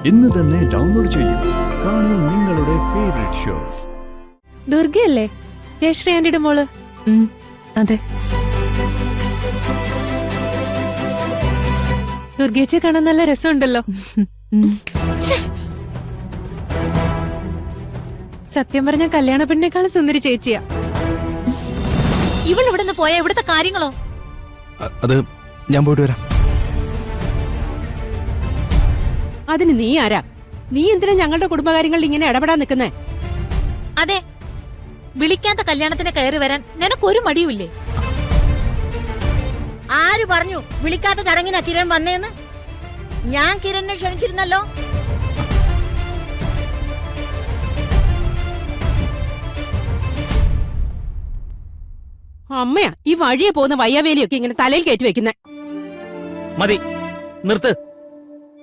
ഇന്ന് തന്നെ ഡൗൺലോഡ് ചെയ്യൂ. കാണൂ നിങ്ങളുടെ ഫേവറേറ്റ് ഷോസ്. ദുർഗയല്ലേ ജയശ്രീ ആന്റിയുടെ മോള്? അതെ. ദുർഗേച്ചിയെ കാണാൻ നല്ല രസമുണ്ടല്ലോ. സത്യം പറഞ്ഞ കല്യാണ പെണ്ണിനേക്കാളും സുന്ദരി ചേച്ചിയാ. ഇവളിവിടെ നിന്ന് പോയ ഇവിടുത്തെ കാര്യങ്ങളോ? അത് ഞാൻ പോയിട്ട് വരാം. അതിന് നീ ആരാ? നീ എന്തിനാ ഞങ്ങളുടെ കുടുംബകാര്യങ്ങളിൽ ഇങ്ങനെ ഇടപെടാൻ നിൽക്കുന്നേ? അതെ, വിളിക്കാത്ത കല്യാണത്തിന് കയറി വരാൻ നിനക്കൊരു മടിയുമില്ലേ? ആര് പറഞ്ഞു വിളിക്കാത്ത ചടങ്ങിനാ കിരൺ വന്നേന്ന്? ഞാൻ കിരണിനെ ക്ഷണിച്ചിരുന്നല്ലോ. അമ്മയാ ഈ വഴിയെ പോകുന്ന വയ്യാവേലിയൊക്കെ ഇങ്ങനെ തലയിൽ കയറ്റി വെക്കുന്നേ. മതി, നിർത്ത്.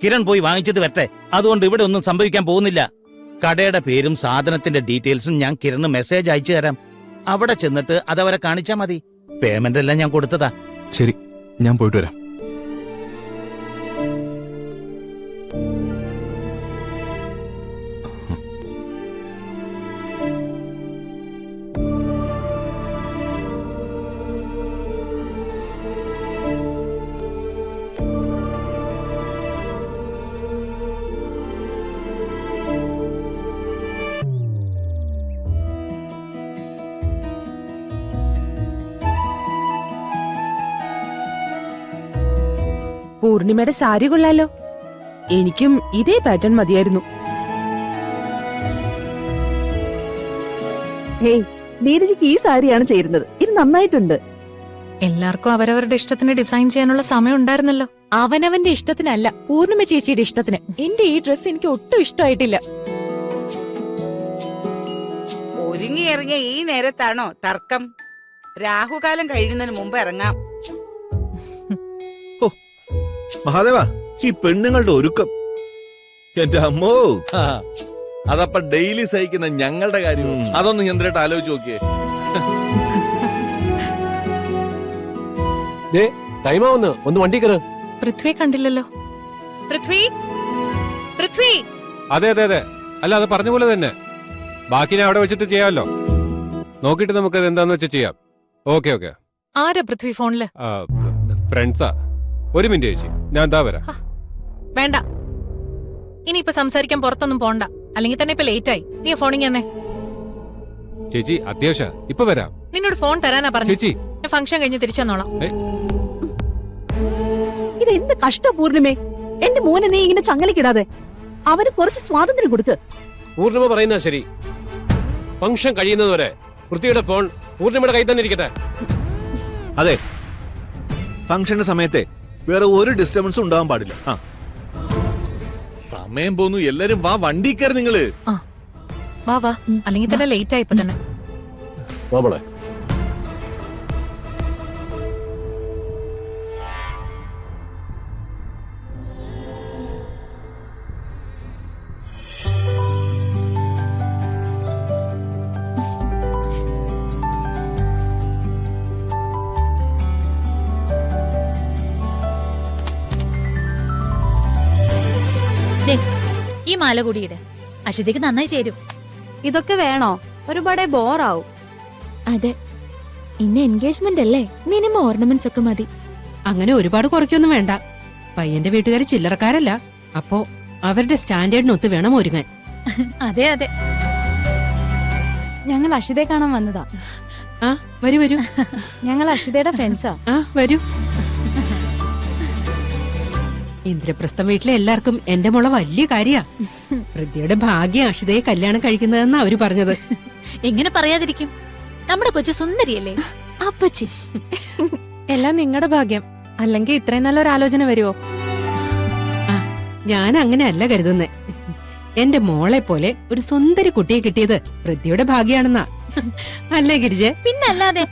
കിരൺ പോയി വാങ്ങിച്ചിട്ട് വരട്ടെ. അതുകൊണ്ട് ഇവിടെ ഒന്നും സംഭവിക്കാൻ പോകുന്നില്ല. കടയുടെ പേരും സാധനത്തിന്റെ ഡീറ്റെയിൽസും ഞാൻ കിരണ് മെസ്സേജ് അയച്ചു തരാം. അവിടെ ചെന്നിട്ട് അതവരെ കാണിച്ചാ മതി. പേയ്മെന്റ് എല്ലാം ഞാൻ കൊടുത്തതാ. ശരി, ഞാൻ പോയിട്ട് വരാം. പൂർണിമയുടെ സാരി കൊള്ളാലോ. എനിക്കും ഇതേ പാറ്റേൺ മതിയായിരുന്നു. ഹേയ്, നീരജിക്ക് ഈ സാരിയാണ് ചേരുന്നത്. ഇത് നന്നായിട്ടുണ്ട്. എല്ലാവർക്കും അവരവരുടെ ഇഷ്ടത്തിന് ഡിസൈൻ ചെയ്യാനുള്ള സമയം ഉണ്ടായിരുന്നല്ലോ. അവനവന്റെ ഇഷ്ടത്തിനല്ല, പൂർണിമ ചേച്ചിയുടെ ഇഷ്ടത്തിന്. എന്റെ ഈ ഡ്രസ് എനിക്ക് ഒട്ടും ഇഷ്ടമായിട്ടില്ല. ഒരുങ്ങി ഇറങ്ങിയ ഈ നേരത്താണോ തർക്കം? രാഹുകാലം കഴിയുന്നതിന് മുമ്പ് ഇറങ്ങാം. മഹാദേവ, ഈ പെണ്ണുങ്ങളുടെ ഒരുക്കം എന്റെ അമ്മോ! അതപ്പ ഡെയിലി സഹിക്കുന്ന ഞങ്ങളുടെ കാര്യം അതൊന്നും ചന്ദ്രേട്ട് ആലോചിച്ച് നോക്കിയേ. ടൈമാവുന്നു, ഒന്ന് വണ്ടി കയറ്. പൃഥ്വി കണ്ടില്ലല്ലോ. പൃഥ്വി, പൃഥ്വി. അതെ അതെ അതെ, അല്ല അത് പറഞ്ഞ പോലെ തന്നെ. ബാക്കി ഞാൻ അവിടെ വെച്ചിട്ട് ചെയ്യാമല്ലോ. നോക്കിട്ട് നമുക്ക് എന്താന്ന് വെച്ചാൽ ചെയ്യാം. Okay okay. ആരാ പൃഥ്വി ഫോണില്? ഫ്രണ്ട്സാ. ഒരു മിനിറ്റ് ചേച്ചി, ഞാൻ എന്താ വരാം. വേണ്ട, ഇനിയിപ്പൊ സംസാരിക്കാൻ പുറത്തൊന്നും പോണ്ട. അല്ലെങ്കിൽ തന്നെ ഇപ്പൊ ലേറ്റ് ആയി. നീ ഫോണിങ് തന്നെ. ചേച്ചി അത്യാവശ്യം, ഇപ്പൊ വരാം. നിന്നോട് ഫോൺ തരാനാ പറഞ്ഞു. ചേച്ചി, ഞാൻ ഫംഗ്ഷൻ കഴിഞ്ഞ് തിരിച്ചു തന്നോളാം. ഇത് എന്ത് കഷ്ട പൂർണിമേ. എന്റെ മോനെ നീ ഇങ്ങനെ ചങ്ങലിക്കിടാതെ അവന് കുറച്ച് സ്വാതന്ത്ര്യം കൊടുക്ക്. പൂർണിമ പറയുന്ന ശരി. ഫംഗ്ഷൻ കഴിയുന്നതുവരെ പൃഥ്വിയുടെ ഫോൺ പൂർണിമയുടെ കയ്യിൽ തന്നെ ഇരിക്കട്ടെ. അതെ, ഫംഗ്ഷന്റെ സമയത്തെ വേറെ ഒരു ഡിസ്റ്റർബൻസും ഉണ്ടാവാൻ പാടില്ല. സമയം പോന്നു, എല്ലാരും വാ, വണ്ടി കയറി നിങ്ങള്. വാ വാ, അല്ലെങ്കിൽ തന്നെ ലേറ്റ് ആയി ഇപ്പൊ തന്നെ. ഈ മാല കൂടിയിടെ അശ്വതിക്ക് നന്നായി ചേരും. ഇതൊക്കെ വേണോ? ഒരുപാട് ബോറാവും. അതെ, ഇന്ന് എൻഗേജ്മെന്റ് അല്ലേ, മിനിമം ഓർണമെന്റ്സ് ഒക്കെ മതി. അങ്ങനെ ഒരുപാട് കുറയ്ക്കൊന്നും വേണ്ട. പയ്യന്റെ വീട്ടുകാർ ചില്ലറക്കാരല്ല. അപ്പോ അവരുടെ സ്റ്റാൻഡേർഡിനൊത്ത് വേണം ഒരുങ്ങാൻ. അതെ അതെ. ഞങ്ങൾ അക്ഷിതയെ കാണാൻ വന്നതാ. വരൂ വരൂ. ഞങ്ങൾ അക്ഷിതയുടെ ഫ്രണ്ട്സാ. വരൂ. ഇന്ദ്രപ്രസ്ഥം വീട്ടിലെ എല്ലാവർക്കും എന്റെ മോളെ വലിയ കാര്യാ. പൃഥ്വിയുടെ ഭാഗ്യം അക്ഷിതയെ കല്യാണം കഴിക്കുന്നതെന്നാ അവര് പറഞ്ഞത്. എങ്ങനെ പറയാതിരിക്കും? നമ്മുടെ കൊച്ചു സുന്ദരിയല്ലേ അപ്പച്ചി. എല്ലാം നിങ്ങളുടെ ഭാഗ്യം. അല്ലെങ്കിൽ ഇത്രയും നല്ലൊരു ആലോചന വരുമോ? ഞാൻ അങ്ങനെ അല്ല കരുതുന്നേ. എന്റെ മോളെ പോലെ ഒരു സുന്ദരി കുട്ടിയെ കിട്ടിയത് പൃഥ്വിയുടെ ഭാഗ്യാണെന്നാ. അല്ലേ ഗിരിജെ? പിന്നല്ലാതെ.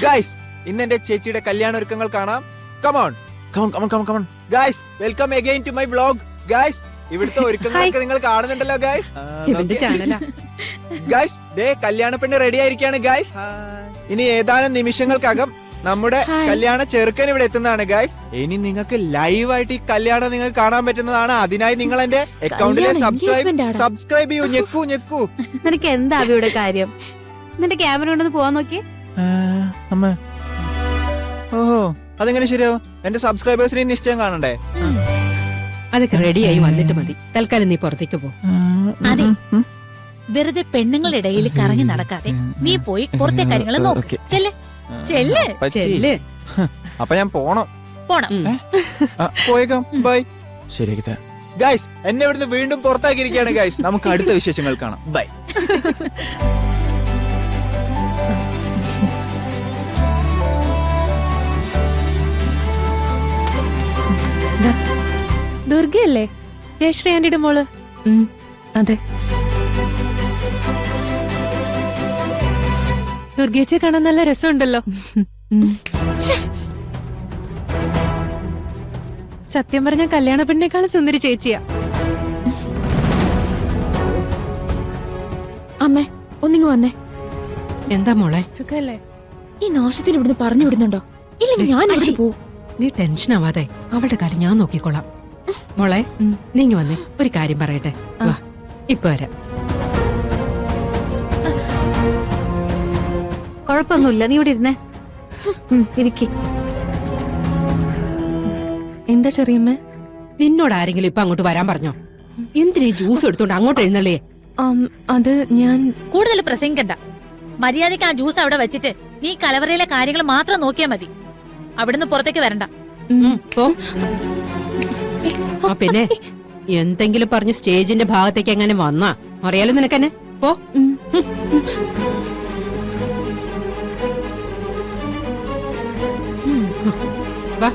ഗൈസ്, ഇന്ന് എന്റെ ചേച്ചിയുടെ കല്യാണ ഒരുക്കങ്ങൾ കാണാം. Come on come on guys, welcome again to my vlog. Guys, ഇവിടുത്തെ ഒരുക്കങ്ങളൊക്കെ നിങ്ങൾ കാണുന്നുണ്ടല്ലോ ഗൈസ്. ഇവന്റെ ചാനലാ. ഗൈസ്, ദേ കല്യാണ പെണ്ണ് റെഡി ആയിരിക്കാണ് ഗൈസ്. ഇനി ഏതാനും നിമിഷങ്ങൾക്കകം നമ്മുടെ കല്യാണ ചെറുക്കൻ ഇവിടെ എത്തുന്നതാണ് ഗൈസ്. ഇനി നിങ്ങൾക്ക് ലൈവായിട്ട് ഈ കല്യാണം നിങ്ങൾക്ക് കാണാൻ പറ്റുന്നതാണ്. അതിനായി നിങ്ങൾ എന്റെ അക്കൗണ്ടിലെ സബ്സ്ക്രൈബ് ചെയ്യൂ. ഞെക്കൂ. നിനക്ക് എന്താ ഇവിടെ കാര്യം? നിന്റെ ക്യാമറ കൊണ്ടൊന്ന് പോവാൻ നോക്കി. അമ്മ ഓഹോ, അതെങ്ങനെ ശരിയാവും? എന്റെ സബ്സ്ക്രൈബേഴ്സിനെ നിശ്ചയം കാണണ്ടേ? അതൊക്കെ റെഡിയായി വന്നിട്ട് മതി. തൽക്കാലം നീ പുറത്തേക്ക് പോ. അതെ, വെറുതെ പെണ്ണുങ്ങളുടെ ഇടയിൽ കറങ്ങി നടക്കാതെ നീ പോയി പുറത്തെ കാര്യങ്ങൾ നോക്ക്. ചെല്ല്. അപ്പൊ ഞാൻ പോണം. പോയേക്കാം. ബൈ. ശരിയാക്കി ഗൈസ്, എന്നെ ഇവിടുന്ന് വീണ്ടും പുറത്താക്കിയിരിക്കുകയാണ് ഗൈസ്. നമുക്ക് അടുത്ത വിശേഷങ്ങൾ കാണാം. ബൈ. ദുർഗയല്ലേ ജയശ്രീ ആന്റിയുടെ മോള്? അതെ. ദുർഗേച്ചിയെ കാണാൻ നല്ല രസമുണ്ടല്ലോ. സത്യം പറഞ്ഞ കല്യാണ പെണ്ണിനേക്കാളും സുന്ദരി ചേച്ചിയാ. അമ്മേ ഒന്നിങ്ങ് വന്നേ. എന്താ മോളെ? സുഖല്ലേ? ഈ നാശത്തിന് ഇവിടുന്ന് പറഞ്ഞു വിടുന്നുണ്ടോ? ഇല്ലെങ്കിൽ ഞാൻ ഇവിടെ പോവും. നീ ടെൻഷൻ ആവാതെ അവളുടെ കാര്യം ഞാൻ നോക്കിക്കോളാം. മോളെ നീങ്ങി വന്നേ, ഒരു കാര്യം പറയട്ടെ. വാ, ഇപ്പൊ വരാം. കൊഴപ്പൊന്നുമില്ല, നീ ഇവിടെ ഇരുന്നേ. ഇരിക്കി. എന്താ ചെറിയമ്മ? നിന്നോട് ആരെങ്കിലും ഇപ്പൊ അങ്ങോട്ട് വരാൻ പറഞ്ഞോ? എന്തിനാ ജ്യൂസ് എടുത്തോണ്ട് അങ്ങോട്ട് എഴുന്നള്ളേ? അത് ഞാൻ കൂടുതൽ പ്രസംഗിക്കണ്ട. മര്യാദയ്ക്ക് ആ ജ്യൂസ് അവിടെ വെച്ചിട്ട് നീ കലവറയിലെ കാര്യങ്ങൾ മാത്രം നോക്കിയാ മതി. അവിടുന്ന് പുറത്തേക്ക് വരണ്ട. പോ. പിന്നെ എന്തെങ്കിലും പറഞ്ഞ് സ്റ്റേജിന്റെ ഭാഗത്തേക്ക് എങ്ങനെ വന്നാ അറിയാലോ നിനക്കെന്നെ. പോ. വാ.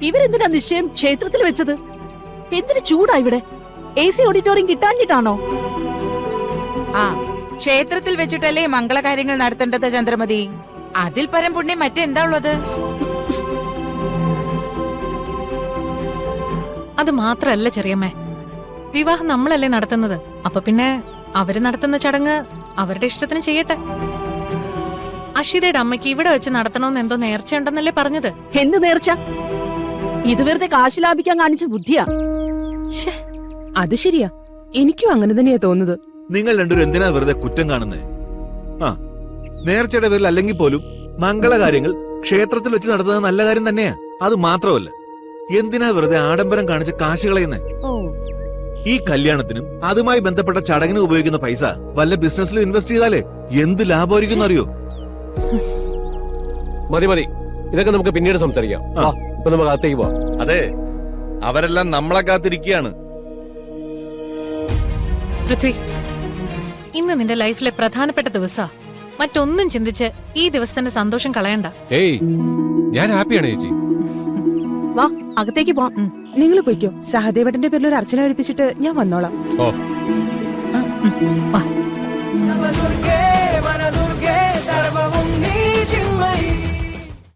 ഇവരെന്തിനാ നിശ്ചയം ക്ഷേത്രത്തിൽ വെച്ചത്? എന്തിനു ചൂടാ ഇവിടെ? AC ഓഡിറ്റോറിയം കിട്ടാഞ്ഞിട്ടാണോ? ആ, ക്ഷേത്രത്തിൽ വെച്ചിട്ടല്ലേ മംഗളകാര്യങ്ങൾ നടത്തേണ്ടത് ചന്ദ്രമതി. അതിൽ പരം പുണ്യം മറ്റെന്താ ഉള്ളത്? അത് മാത്രല്ല ചെറിയമ്മേ, വിവാഹം നമ്മളല്ലേ നടത്തുന്നത്. അപ്പൊ പിന്നെ അവര് നടത്തുന്ന ചടങ്ങ് അവരുടെ ഇഷ്ടത്തിന് ചെയ്യട്ടെ. അഷിതയുടെ അമ്മയ്ക്ക് ഇവിടെ വെച്ച് നടത്തണമെന്ന് എന്തോ നേർച്ചയുണ്ടെന്നല്ലേ പറഞ്ഞത്? എന്ത് നേർച്ച? ഇത് വെറുതെ കാശ് ലാഭിക്കാൻ കാണിച്ച ബുദ്ധിയാ. അത് ശരിയാ, എനിക്കും അങ്ങനെ തന്നെയാ തോന്നുന്നത്. നിങ്ങൾ രണ്ടുപേരും എന്തിനാ വെറുതെ കുറ്റം കാണുന്നേ? ആ, നേർച്ചയുടെ പേരിൽ അല്ലെങ്കിൽ പോലും മംഗളകാര്യങ്ങൾ ക്ഷേത്രത്തിൽ വെച്ച് നടത്തുന്നത് നല്ല കാര്യം തന്നെയാ. അത് മാത്രമല്ല, എന്തിനാ വെറുതെ ആഡംബരം കാണിച്ച് കാശ് കളയുന്നേ? ഈ കല്യാണത്തിനും അതുമായി ബന്ധപ്പെട്ട ചടങ്ങിനും ഉപയോഗിക്കുന്ന പൈസ വല്ല ബിസിനസ്സിലും ഇൻവെസ്റ്റ് ചെയ്താലേ എന്ത് ലാഭമായിരിക്കും അറിയോ? മതി, ഇതൊക്കെ നമുക്ക് പിന്നീട് സംസാരിക്കാം. ഇപ്പൊ നമുക്ക് അകത്തേക്ക് പോവാം. അതെ, അവരെല്ലാം നമ്മളെ കാത്തിരിക്കുകയാണ്. പൃഥ്വി, ഇന്ന് നിന്റെ ലൈഫിലെ പ്രധാനപ്പെട്ട ദിവസാ. മറ്റൊന്നും ചിന്തിച്ച് ഈ ദിവസത്തിന്റെ സന്തോഷം കളയണ്ട. ഏയ്, ഞാൻ ഹാപ്പിയാണ് ചേച്ചി. വാ, അകത്തേക്ക് പോ. നിങ്ങൾ പോയിക്കോ. സഹദേവട്ടന്റെ പേരിൽ ഒരു അർച്ചന ഒഴിപ്പിച്ചിട്ട് ഞാൻ വന്നോളാം. ഓ, വാ.